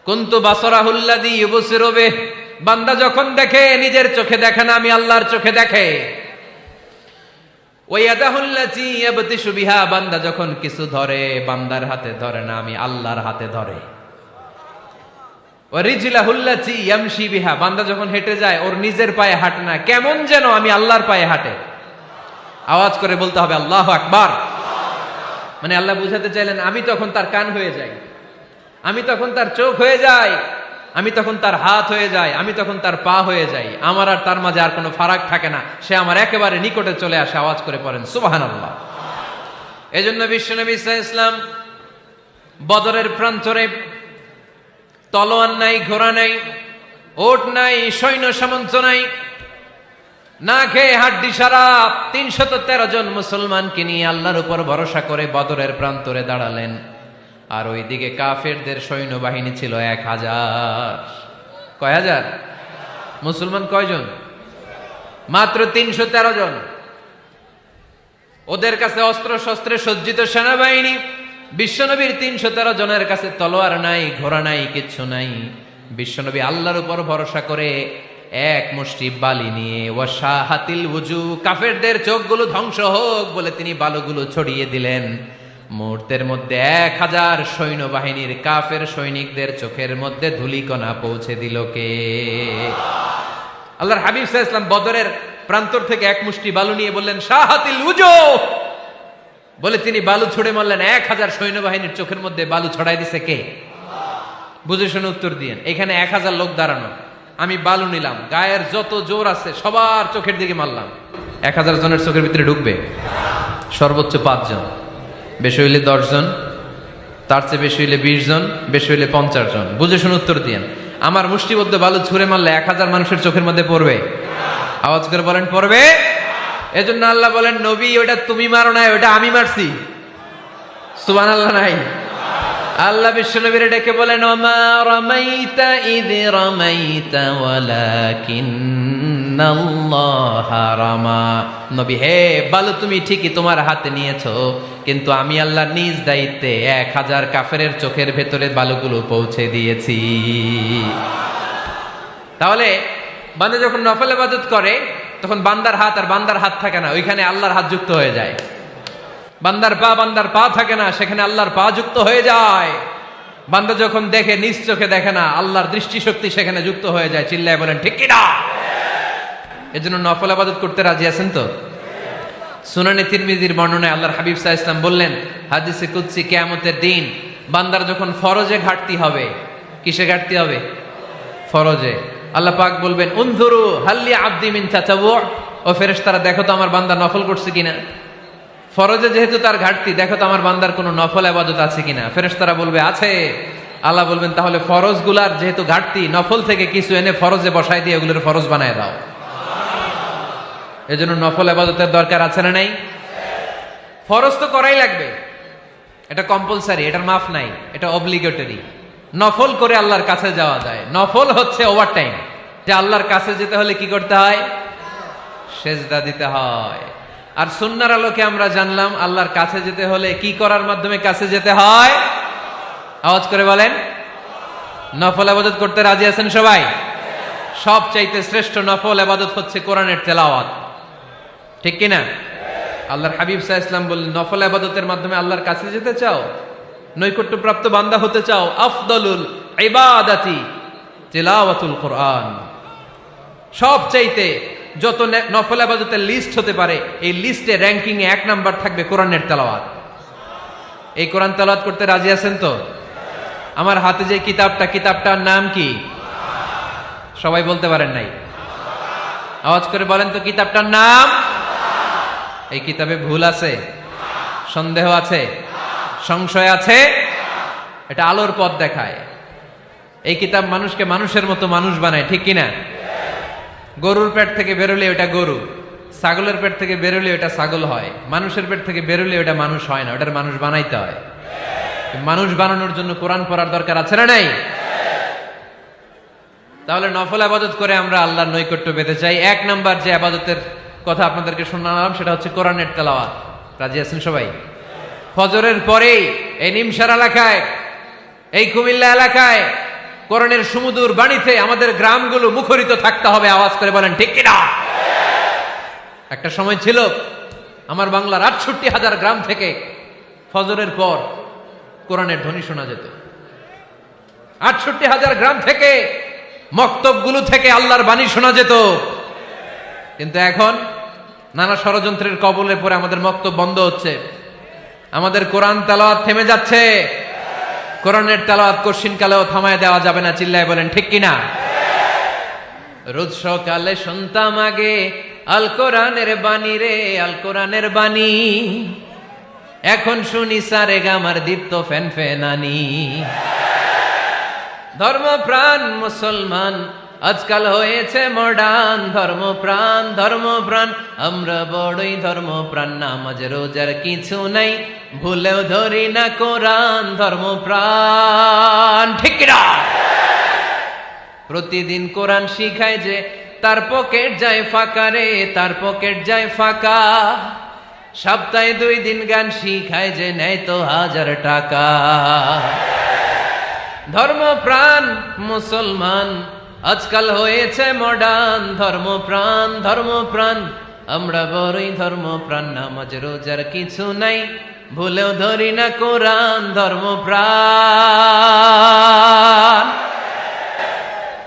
কুনতু বাসারাহুল্লাযী ইউবসিরু বিহি, বান্দা যখন দেখে নিজের চোখে দেখে না, আমি আল্লাহর চোখে দেখে। ওয়ায়াদাহুল্লাতী ইয়াবতিশু বিহা, বান্দা যখন কিছু ধরে বান্দার হাতে ধরে না, আমি আল্লাহর হাতে ধরে। ওয়ারিজলাহুল্লাতী ইয়ামশি বিহা, বান্দা যখন হেঁটে যায় ওর নিজের পায়ে হাঁটে না, কেমন যেন আমি আল্লাহর পায়ে হাঁটে। আওয়াজ করে বলতে হবে আল্লাহু আকবার। মানে আল্লাহ বুঝাতে চাইলেন আমি তখন তার কান হয়ে যাই, আমি তখন তার চোখ হয়ে যাই, আমি তখন তার হাত হয়ে যাই, আমি তখন তার পা হয়ে যাই, আমার আর তার মাঝে আর কোনো ফারাক থাকে না, সে আমার একেবারে নিকটে চলে আসে। আওয়াজ করে পড়েন সুবহানাল্লাহ। এজন্য বিশ্বনবী সাল্লাল্লাহু আলাইহি ওয়াসাল্লাম বদরের প্রান্তরে তলোয়ার নাই, ঘোড়া নাই, ওট নাই, সৈন্য সামন্ত নাই, না খেয়ে হাড্ডি সারা ৩১৩ জন মুসলমানকে নিয়ে আল্লাহর উপর ভরসা করে বদরের প্রান্তরে দাঁড়ালেন। আর ওইদিকে কাফেরদের সৈন্যবাহিনী ছিল ১,০০০। কয় হাজার? মুসলমান কয়জন? মাত্র ৩১৩ জন। ওদের কাছে অস্ত্র শস্ত্রে সজ্জিত সেনাবাহিনী, বিশ্বনবীর ৩১৩ জনের কাছে তলোয়ার নাই, ঘোড়া নাই, কিচ্ছু নাই। বিশ্বনবী আল্লাহর উপর ভরসা করে এক মুষ্টি বালি নিয়ে, ওয়াশাহাতিল ওযু, কাফেরদের চোখগুলো ধ্বংস হোক বলে তিনি বালুগুলো ছড়িয়ে দিলেন। মুহূর্তের মধ্যে ১,০০০ সৈন্যবাহিনীর কাফের সৈনিকদের চোখের মধ্যে ধূলিকণা পৌঁছে দিল কে? আল্লাহর হাবিব সাল্লাল্লাহু আলাইহি ওয়াসাল্লাম বদরের প্রান্তর থেকে এক মুষ্টি বালু নিয়ে বললেন শাহাতিল ওযু, বলে তিনি বালু ছুড়ে মারলেন। ১,০০০ সৈন্যবাহিনীর চোখের মধ্যে বালু ছড়াই দিছে কে? বুঝে শুনে উত্তর দিয়েন। এখানে ১,০০০ লোক দাঁড়ানো, আমি বালু নিলাম, গায়ের যত জোর আছে সবার চোখের দিকে মারলাম। ১,০০০ জনের চোখের ভিতরে ঢুকবে? সর্বোচ্চ ৫ জন, বেশি হইলে ১০ জন, তার চেয়ে বেশি হইলে ২০ জন, বেশি হইলে ৫০ জন। বুঝে শুনে উত্তর দিয়েন। আমার মুষ্টিবদ্ধ বালু ছুঁড়ে মারলে ১,০০০ মানুষের চোখের মধ্যে পড়বে? আওয়াজ করে বলেন পড়বে। এজন্য আল্লাহ বলেন নবী ওটা তুমি মারো নাই, ওটা আমি মারছি। সুবহানাল্লাহ নাই? আল্লাহ বিশ্বনবীর ডেকে বলেন ওমা রামাইতা ইয রামাইতা ওয়ালাকিন্নাল্লাহা রামা। নবী হে, বালু তুমি ঠিকই তোমার হাতে নিয়েছো, কিন্তু আমি আল্লাহ নিজ দায়িত্বে ১,০০০ কাফেরের চোখের ভেতরে বালুগুলো পৌঁছে দিয়েছি। তাহলে বান্দা যখন নফল ইবাদত করে তখন বান্দার হাত আর বান্দার হাত থাকে না, ওইখানে আল্লাহর হাত যুক্ত হয়ে যায়। বান্দার পা থাকে না, সেখানে আল্লাহর পা যুক্ত হয়ে যায়। বান্দা যখন দেখে নিজ চোখে দেখে না, আল্লাহর দৃষ্টিশক্তি সেখানে যুক্ত হয়ে যায়। চিল্লায় বলেন ঠিক কিনা? এজন্য নফল ইবাদত করতে রাজি আছেন তো? সুনানে তিরমিজির বর্ণনায় আল্লাহর হাবিব সাল্লাল্লাহু আলাইহি ওয়াসাল্লাম বললেন হাদিসে কুদসি, কিয়ামতের দিন বান্দার যখন ফরজে ঘাটতি হবে, কিসে ঘাটতি হবে? ফরজে। আল্লাহ পাক বলবেন উনজুরু হাল্লি আবদি মিন তাতাওয়ু, ও ফেরেশতারা দেখো তো আমার বান্দা নফল করছে কিনা। ফরজে যেহেতু তার ঘাটতি, দেখো তো আমার বান্দার কোনো নফল ইবাদত আছে কিনা। ফেরেশতারা বলবে আছে। আল্লাহ বলবেন তাহলে ফরজগুলার যেহেতু ঘাটতি, নফল থেকে কিছু এনে ফরজে বসাই দিয়ে ওগুলোর ফরজ বানায় দাও। এজন্য নফল ইবাদতের দরকার আছে না নাই? ফরজ তো করাই লাগবে, এটা কম্পালসারি, এটার মাফ নাই, এটা অব্লিগেটরি। নফল করে আল্লাহর কাছে যাওয়া যায়। নফল হচ্ছে ওভারটাইম, যে আল্লাহর কাছে যেতে হলে কি করতে হয়? সেজদা দিতে হয়। আর সুন্নাহর আলোকে আমরা জানলাম আল্লাহর কাছে যেতে হলে কি করার মাধ্যমে কাছে যেতে হয়? আওয়াজ করে বলেন নফল ইবাদত করতে রাজি আছেন সবাই? সবচাইতে শ্রেষ্ঠ নফল ইবাদত হচ্ছে কোরআনের তেলাওয়াত, ঠিক কিনা? আল্লাহর হাবিব সাল্লাল্লাহু আলাইহি ওয়াসাল্লাম বললেন নফল ইবাদতের মাধ্যমে আল্লাহর কাছে যেতে চাও, নৈকট্যপ্রাপ্ত বান্দা হতে চাও, আফদলুল ইবাদাতি তিলাওয়াতুল কোরআন। সবচাইতে যত নফল ইবাদতের লিস্ট হতে পারে, এই লিস্টে র্যাঙ্কিং এ ১ নাম্বার থাকবে কোরআনের তেলাওয়াত। এই কোরআন তেলাওয়াত করতে রাজি আছেন তো? আমার হাতে যে কিতাবটার নাম কি? সবাই বলতে পারেন নাই? আওয়াজ করে বলেন তো কিতাবটার নাম? এই কিতাবে ভুল আছে? সন্দেহ আছে? সংশয় আছে? এটা আলোর পথ দেখায়। এই কিতাব মানুষকে মানুষের মতো মানুষ বানায়, ঠিক কিনা? গরুর পেট থেকে বেরোলে ওটা গরু, ছাগলের পেট থেকে বেরোলে ওটা ছাগল হয়, মানুষের পেট থেকে বেরোলে ওটা মানুষ হয় না, ওটার মানুষ বানাইতে হয়। মানুষ বানানোর জন্য কোরআন পড়ার দরকার আছে না নাই? তাহলে নফল আবাদত করে আমরা আল্লাহর নৈকট্য পেতে চাই। এক নাম্বার যে আবাদতের কথা আপনাদেরকে শোনালাম সেটা হচ্ছে কোরআনের তেলাওয়াত। রাজি আছেন সবাই? ফজরের পরেই এই নিমসার এলাকায়, এই কুমিল্লা এলাকায় কোরআনের সুমধুর বাণীতে আমাদের গ্রামগুলো মুখরিত থাকতে হবে। আওয়াজ করে বলেন ঠিক কিনা? একটা সময় ছিল আমার বাংলার ৬৮,০০০ গ্রাম থেকে ফজরের পর কোরআনের ধ্বনি শোনা যেত। ৬৮,০০০ গ্রাম থেকে মক্তবগুলো থেকে আল্লাহর বাণী শোনা যেত। কিন্তু এখন নানা ষড়যন্ত্রের কবলে পড়ে আমাদের মক্তব বন্ধ হচ্ছে, আমাদের কোরআন তেলাওয়াত থেমে যাচ্ছে। কোরআনের তেলাওয়াত কশিনকালেও থামায় দেওয়া যাবে না। চিল্লায় বলেন ঠিক কিনা? রোজ সকালে শুনতাম আগে আল কোরআনের বাণী রে, আল কোরআনের বাণী। এখন শুনি সারে গামার দীপ্ত ফ্যান ফ্যানানি। ধর্মপ্রাণ মুসলমান আজকাল হয়েছে মডার্ন। ধর্মপ্রাণ ধর্মপ্রাণ আমরা বড়ই ধর্মপ্রাণ। নামাজ রোজার কিছু নাই, ভুলেও ধরি না কোরআন। ধর্মপ্রাণ ঠিক না? প্রতিদিন কোরআন শিখায় যে তার পকেট যায় ফাঁকা রে, তার পকেট যায় ফাঁকা। সপ্তাহে 2 দিন গান শিখায় যে নেয় তো 1000 টাকা। ধর্মপ্রাণ মুসলমান আজকাল হয়েছে মডার্ন। ধর্মপ্রাণ ধর্মপ্রাণ আমরা বড়ই ধর্মপ্রাণ। নামাজ রোজার কিছু নাই, ভুলেও ধরি না কোরআন। ধর্মপ্রাণ।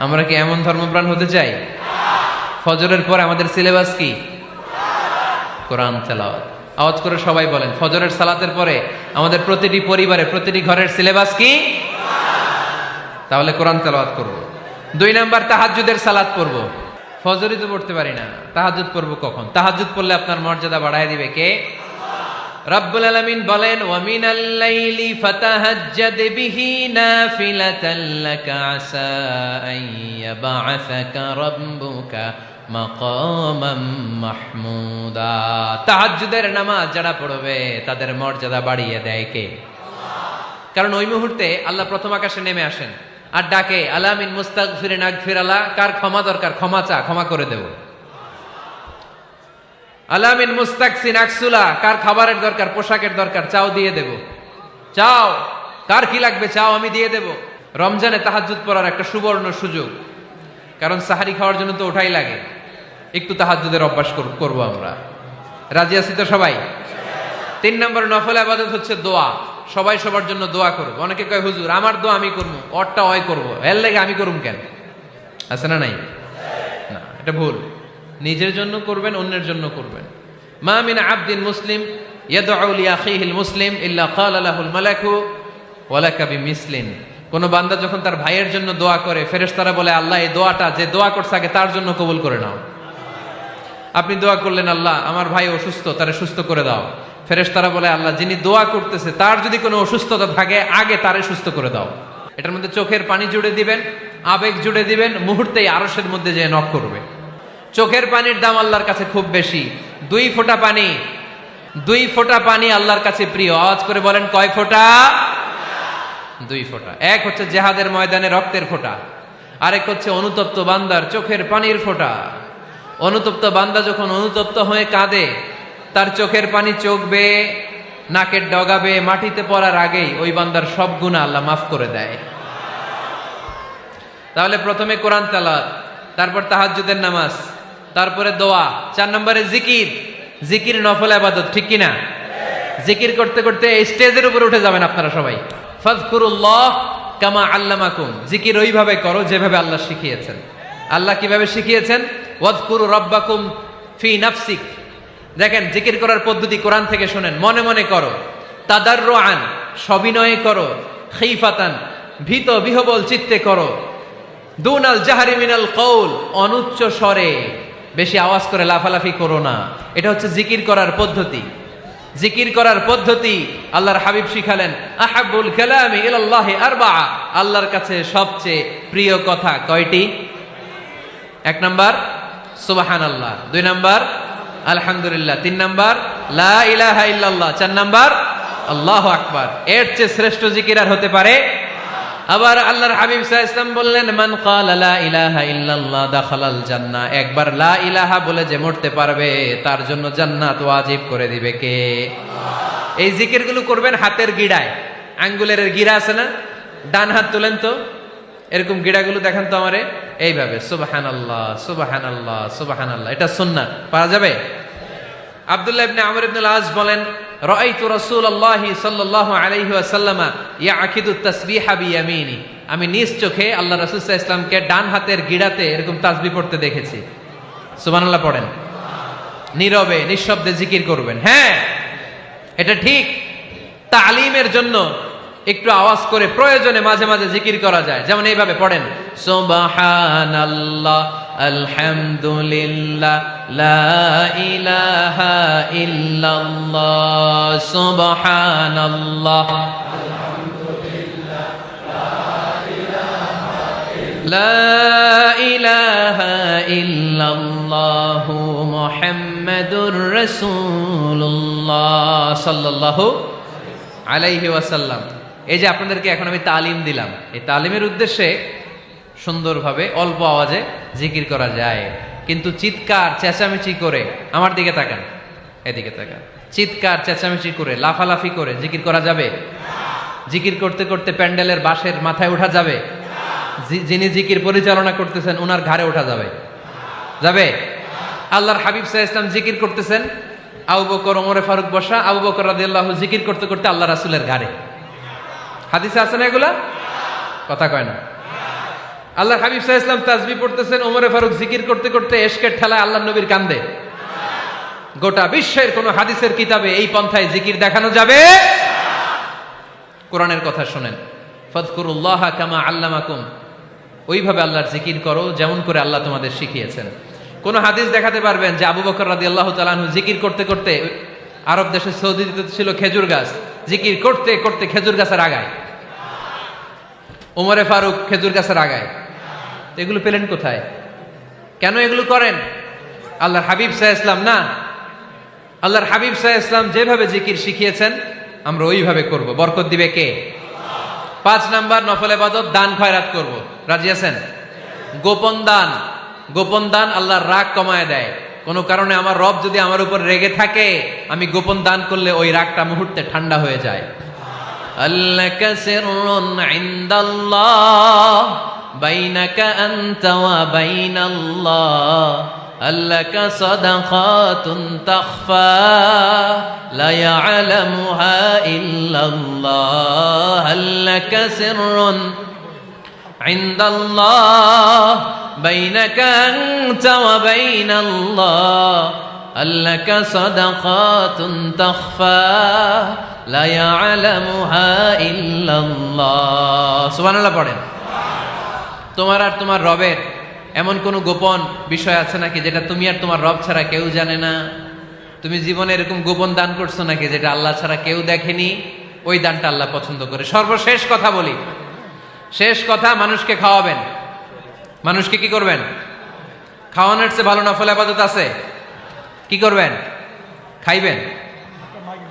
আমরা কি এমন ধর্মপ্রাণ হতে চাই? ফজরের পর আমাদের সিলেবাস কি? কোরআন তেলাওয়াত। আওয়াজ করে সবাই বলেন, ফজরের সালাতের পরে আমাদের প্রতিটি পরিবারে, প্রতিটি ঘরের সিলেবাস কি? তাহলে কোরআন তেলাওয়াত করব। 2 নাম্বার তাহাজ্জুদের সালাত পড়ব। ফজরই তো পড়তে পারি না, তাহাজ্জুদ পড়ব কখন? তাহাজ্জুদ পড়লে আপনার মর্যাদা বাড়ায় দিবে কে? রব্বুল আলামিন বলেন, ওয়া মিনাল লাইলি ফাতাহাজ্জাদ বিহি নাফিলাতান লাকা আসা আন ইয়াবআসাকা রাব্বুকা মাকামাম মাহমুদা। তাহাজ্জুদের নামাজ যারা পড়বে তাদের মর্যাদা বাড়িয়ে দেয় কে? কারণ ওই মুহূর্তে আল্লাহ প্রথম আকাশে নেমে আসেন আর ডাকে, আলা মিন মুস্তাগফিরিন আগফিরালা। কার ক্ষমা দরকার? ক্ষমা চা, ক্ষমা করে দেব। আলা মিন মুস্তাকসিন আকসুলা। কার খাবারের দরকার? পোশাকের দরকার? চাও, দিয়ে দেব। চাও, কার কি লাগবে? চাও, আমি দিয়ে দেব। রমজানে তাহাজ্জুদ পড়ার একটা সুবর্ণ সুযোগ, কারণ সাহারি খাওয়ার জন্য তো ওঠাই লাগে। একটু তাহাজ্জুদের অভ্যাস করব আমরা। রাজি আছি তো সবাই? 3 নম্বর নফল ইবাদত হচ্ছে দোয়া। সবাই সবার জন্য দোয়া করব। অনেকে কয়, হুজুর আমার দোয়া আমি করবো, ওরটা ওই করবো, এর লাগে আমি করুম কেন? আছে না নাই? না, এটা ভুল। নিজের জন্য করবেন, অন্যের জন্য করবেন। মা মিন আবদিন মুসলিম ইয়াদউ লিআখিহিল মুসলিম ইল্লা ক্বালা লাহুল মালাকু ওয়া লাকা বিমিসলিন। কোন বান্দা যখন তার ভাইয়ের জন্য দোয়া করে, ফেরেশতারা বলে, আল্লাহ এই দোয়াটা যে দোয়া করছে আগে তার জন্য কবুল করে নাও। আপনি দোয়া করলেন, আল্লাহ আমার ভাই অসুস্থ, তারে সুস্থ করে দাও। ফেরেশতারা বলে, আল্লাহ যিনি দোয়া করতেছে তার যদি কোনো অসুস্থতা থাকে আগে তারে সুস্থ করে দাও। এটার মধ্যে চোখের পানি জুড়ে দিবেন, আবেগ জুড়ে দিবেন, মুহূর্তেই আরশের মধ্যে যে নক করবে। চোখের পানির দাম আল্লাহর কাছে খুব বেশি। 2 ফোঁটা পানি, 2 ফোঁটা পানি আল্লাহর কাছে প্রিয়। আওয়াজ করে বলেন, কয় ফোঁটা? 2 ফোঁটা। এক হচ্ছে জিহাদের ময়দানে রক্তের ফোঁটা, আরেক হচ্ছে অনুতপ্ত বান্দার চোখের পানির ফোঁটা। অনুতপ্ত বান্দা যখন অনুতপ্ত হয়ে কাঁদে, তার চোখের পানি চোখ বেয়ে নাকের ডগাবে মাটিতে পড়ার আগেই ওই বান্দার সব গুনাহ আল্লাহ মাফ করে দেয়। তাহলে প্রথমে কোরআন তেলাওয়াত, তারপর তাহাজ্জুদের নামাজ, তারপরে দোয়া। 4 নম্বরে জিকির। জিকির নফল ইবাদত, ঠিক কিনা? জিকির করতে করতে এই স্টেজের উপরে উঠে যাবেন আপনারা সবাই। ফাযকুরুল্লাহ কামা আল্লামাকুম। জিকির ওইভাবে করো যেভাবে আল্লাহ শিখিয়েছেন। আল্লাহ কিভাবে শিখিয়েছেন? ওয়াযকুরু রাব্বাকুম ফি নাফসিক। দেখেন, জিকির করার পদ্ধতি কোরআন থেকে শুনেন। মনে মনে করো, তাদাররুআন সবিনয়ে করো, খিফাতান ভীত বিহবল চিত্তে করো, দুনাল জাহরি মিনাল কওল অনুচ্চ স্বরে, বেশি আওয়াজ করে লাফালাফি করো না। এটা হচ্ছে জিকির করার পদ্ধতি। জিকির করার পদ্ধতি আল্লাহর হাবিব শিখালেন, আহাব্বুল কালামি ইলাল্লাহি আরবাআ, আল্লাহর কাছে সবচেয়ে প্রিয় কথা কয়টি? 1 নাম্বার সুবহানাল্লাহ, 2 নাম্বার আলহামদুলিল্লাহ, 3 নাম্বার লা ইলাহা ইল্লাল্লাহ, 4 নাম্বার আল্লাহু আকবার। এর চেয়ে শ্রেষ্ঠ জিকির আর হতে পারে? আবার আল্লাহর হাবিব সাল্লাল্লাহু আলাইহি ওয়াসাল্লাম বললেন, মান ক্বালা লা ইলাহা ইল্লাল্লাহ দাখালাল জান্নাহ, একবার লা ইলাহা বলে যে মরতে পারবে তার জন্য জান্নাত ওয়াজিব করে দিবে কে? আল্লাহ। এই জিকিরগুলো করবেন হাতের গিড়ায়, আঙ্গুলের গিড়া আছে না, ডান হাত তুলেন তো, এরকম গিড়াগুলো দেখেন তো আমারে, এইভাবে সুবহানাল্লাহ সুবহানাল্লাহ সুবহানাল্লাহ, এটা সুন্নাত, পারা যাবে? আব্দুল্লাহ ইবনে আমর ইবনে আল-আস বলেন, রাআইতু রাসূলুল্লাহি সাল্লাল্লাহু আলাইহি ওয়াসাল্লাম ইয়াকিদু তাসবিহা বিয়ামিনি, আমি নিজ চোখে আল্লাহ রাসূল সাল্লাল্লাহু আলাইহি ওয়াসাল্লামকে ডান হাতের গিড়াতে এরকম তাসবিহ পড়তে দেখেছি। সুবহানাল্লাহ পড়েন, নীরবে নিঃশব্দে জিকির করবেন। হ্যাঁ, এটা ঠিক। তালিমের জন্য একটু আওয়াজ করে প্রয়োজনে মাঝে মাঝে জিকির করা যায়, যেমন এইভাবে পড়েন, সুবহানাল্লাহ আলহামদুলিল্লাহ লা ইলাহা ইল্লাল্লাহ, সুবহানাল্লাহ লা ইলাহা ইল্লাল্লাহ মুহাম্মাদুর রাসূলুল্লাহ সাল্লাল্লাহু আলাইহি ওয়াসাল্লাম। এই যে আপনাদেরকে এখন আমি তালিম দিলাম, এই তালিমের উদ্দেশ্যে সুন্দরভাবে অল্প আওয়াজে জিকির করা যায়, কিন্তু চিৎকার চেঁচামেচি করে, আমার দিকে তাকান, এদিকে তাকান, চিৎকার চেঁচামেচি করে লাফালাফি করে জিকির করা যাবে? জিকির করতে করতে প্যান্ডেলের বাঁশের মাথায় ওঠা যাবে? যিনি জিকির পরিচালনা করতেছেন ওনার ঘাড়ে ওঠা যাবে? যাবে? আল্লাহর হাবিব সাল্লাল্লাহু আলাইহি ওয়াসাল্লাম জিকির করতেছেন, আবু বকর ওমরে ফারুক বসা, আবু বকর রাদিয়াল্লাহু জিকির করতে করতে আল্লাহ রাসূলের ঘাড়ে। হাদিসে আছে না এগুলা? কথা কয় না। আল্লাহর হাবিব সাল্লাল্লাহু আলাইহি ওয়াসাল্লাম তাসবিহ পড়তেছেন, ওমরে ফারুক জিকির করতে করতে এশকের ঠেলায় আল্লাহর নবীর কান্দে। গোটা বিশ্বের কোন হাদিসের কিতাবে এই পন্থায় জিকির দেখানো যাবে? কোরআনের কথা শুনেন, ফাযকুরুল্লাহা কামা আল্লামাকুম, ওইভাবে আল্লাহর জিকির করো যেমন করে আল্লাহ তোমাদের শিখিয়েছেন। কোন হাদিস দেখাতে পারবেন যে আবু বকর রাদিয়াল্লাহু তাআলা আনহু জিকির করতে করতে, আরব দেশে সৌদিতে ছিল খেজুর গাছ, জিকির করতে করতে খেজুর গাছের আগায়, ওমরে ফারুক খেজুর গাছের আগায়, এগুলো পেলেন কোথায়? কেন এগুলো করেন? আল্লাহর হাবিব সাল্লাল্লাহু আলাইহি ওয়াসাল্লাম না, আল্লাহর হাবিব সাল্লাল্লাহু আলাইহি ওয়াসাল্লাম যেভাবে জিকির শিখিয়েছেন আমরা ওইভাবে করব। বরকত দিবে কে? 5 নাম্বার নফল ইবাদত, দান খয়রাত করব। রাজি আছেন? গোপন দান, গোপন দান আল্লাহর রাগ কমায় দেয়। কোন কারণে আমার রব যদি আমার উপর রেগে থাকে, আমি গোপন দান করলে ওই রাগটা মুহূর্তে ঠান্ডা হয়ে যায়। আল্লাকা সিররুন ইনদাল্লাহ বাইনাকা আনতা ওয়া বাইনাল্লাহ, আল্লাকা সাদাকাতুন তাখফা লা ইয়ালামুহা ইল্লাল্লাহ, আল্লাকা সিররুন ইনদাল্লাহ বাইনাকা আনতা ওয়া বাইনাল্লাহ, আল্লাকা সাদাকাতুন তাখফা লা ইয়ালামুহা ইল্লাল্লাহ। সুবহানাল্লাহ পড়েন। তোমার আর তোমার রবের এমন কোন গোপন বিষয় আছে নাকি যেটা তুমি আর তোমার রব ছাড়া কেউ জানে না? তুমি জীবনে এরকম গোপন দান করছো নাকি যেটা আল্লাহ ছাড়া কেউ দেখেনি? ওই দানটা আল্লাহ পছন্দ করে। সর্বশেষ কথা বলি, শেষ কথা, মানুষকে খাওয়াবেন। মানুষকে কি করবেন? খাওয়ানোর চেয়ে ভালো নফল ইবাদত আছে? কি করবেন? খাইবেন।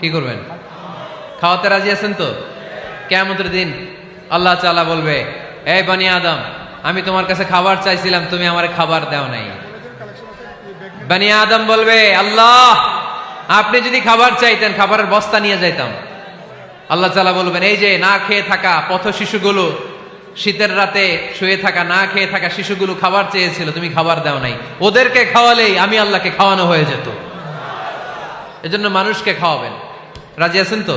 কি করবেন? খাওয়াতে রাজি আছেন তো? কিয়ামতের দিন আল্লাহ তাআলা বলবে, এই বনি আদম, আমি তোমার কাছে খাবার চাইছিলাম, তুমি আমারে খাবার দাও নাই। বনি আদম বলবে, আল্লাহ আপনি যদি খাবার চাইতেন খাবারের বস্তা নিয়ে যাইতাম। আল্লাহ তাআলা বলবেন, এই যে না খেয়ে থাকা পথ শিশুগুলো, শীতের রাতে শুয়ে থাকা না খেয়ে থাকা শিশুগুলো খাবার চেয়েছিল, তুমি খাবার দাও নাই, ওদেরকে খাওয়ালেই আমি আল্লাহকে খাওয়ানো হয়ে যেত। এজন্য মানুষকে খাওয়াবেন। রাজি আছেন তো?